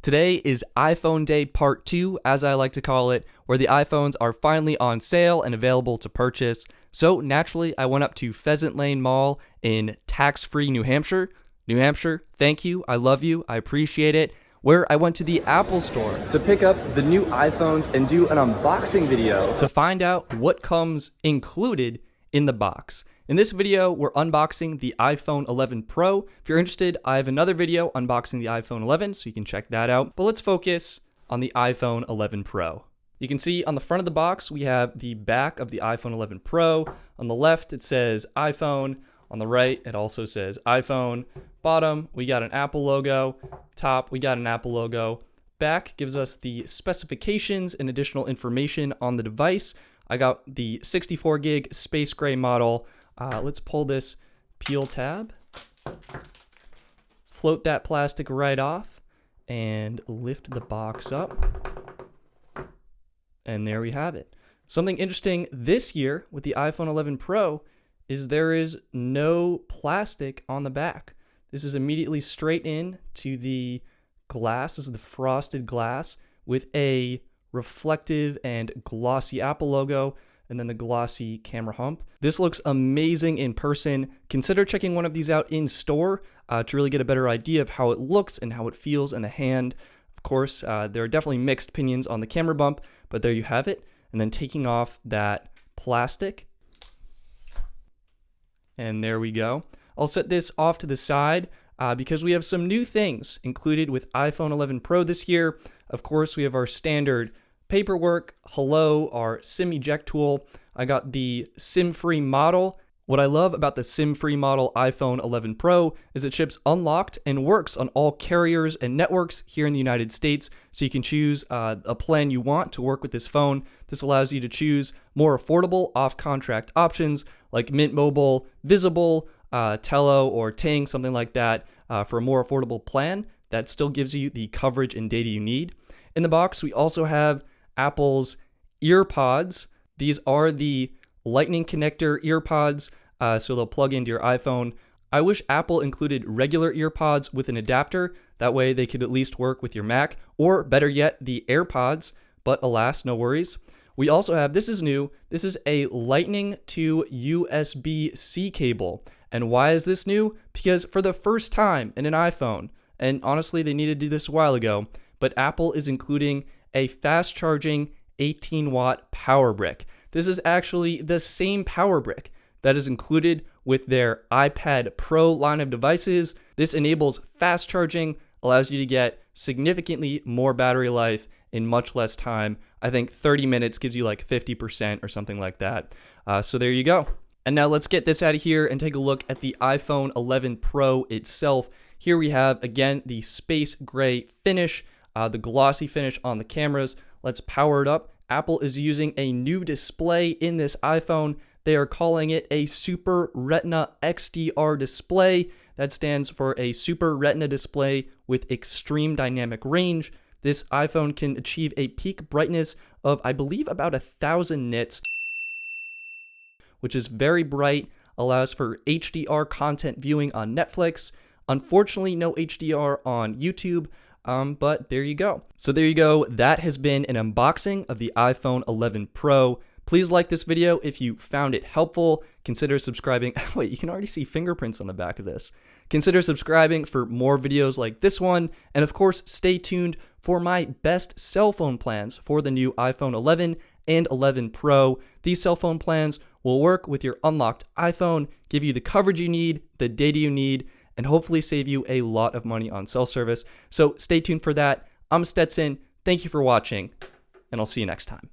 Today is iPhone Day Part 2, as I like to call it, where the iPhones are finally on sale and available to purchase. So naturally, I went up to Pheasant Lane Mall in tax-free New Hampshire. New Hampshire, thank you, I love you, I appreciate it. Where I went to the Apple Store to pick up the new iPhones and do an unboxing video to find out what comes included in the box. In this video, we're unboxing the iPhone 11 Pro. If you're interested, I have another video unboxing the iPhone 11, so you can check that out. But let's focus on the iPhone 11 Pro. You can see on the front of the box, we have the back of the iPhone 11 Pro. On the left, it says iPhone. On the right, it also says iPhone. Bottom, we got an Apple logo. Top, we got an Apple logo. Back gives us the specifications and additional information on the device. I got the 64 gig space gray model. Let's pull this peel tab, float that plastic right off, and lift the box up. And there we have it. Something interesting this year with the iPhone 11 Pro is there is no plastic on the back. This is immediately straight in to the glass. This is the frosted glass with a reflective and glossy Apple logo, and then the glossy camera hump. This looks amazing in person. Consider checking one of these out in store to really get a better idea of how it looks and how it feels in the hand. Of course, there are definitely mixed opinions on the camera bump, but there you have it. And then taking off that plastic. And there we go. I'll set this off to the side because we have some new things included with iPhone 11 Pro this year. Of course, we have our standard paperwork, hello, our SIM eject tool. I got the SIM-free model. What I love about the SIM-free model iPhone 11 Pro is it ships unlocked and works on all carriers and networks here in the United States, so you can choose a plan you want to work with this phone. This allows you to choose more affordable off-contract options like Mint Mobile, Visible, Tello, or Ting, something like that, for a more affordable plan that still gives you the coverage and data you need. In the box, we also have Apple's EarPods. These are the Lightning connector EarPods, so they'll plug into your iPhone. I wish Apple included regular EarPods with an adapter. That way they could at least work with your Mac, or better yet, the AirPods, but alas, no worries. We also have, this is new, this is a Lightning to USB-C cable. And why is this new? Because for the first time in an iPhone, and honestly, they needed to do this a while ago, but Apple is including a fast-charging 18-watt power brick. This is actually the same power brick that is included with their iPad Pro line of devices. This enables fast charging, allows you to get significantly more battery life in much less time. I think 30 minutes gives you like 50% or something like that. So there you go. And now let's get this out of here and take a look at the iPhone 11 Pro itself. Here we have, again, the space gray finish, the glossy finish on the cameras. Let's power it up. Apple is using a new display in this iPhone. They are calling it a Super Retina XDR display. That stands for a Super Retina display with extreme dynamic range. This iPhone can achieve a peak brightness of, I believe, about 1,000 nits, which is very bright, allows for HDR content viewing on Netflix. Unfortunately, no HDR on YouTube. But there you go. So there you go. That has been an unboxing of the iPhone 11 Pro. Please like this video if you found it helpful. Consider subscribing. Wait, you can already see fingerprints on the back of this. Consider subscribing for more videos like this one. And of course, stay tuned for my best cell phone plans for the new iPhone 11 and 11 Pro. These cell phone plans will work with your unlocked iPhone, give you the coverage you need, the data you need, and hopefully save you a lot of money on cell service. So stay tuned for that. I'm Stetson. Thank you for watching, and I'll see you next time.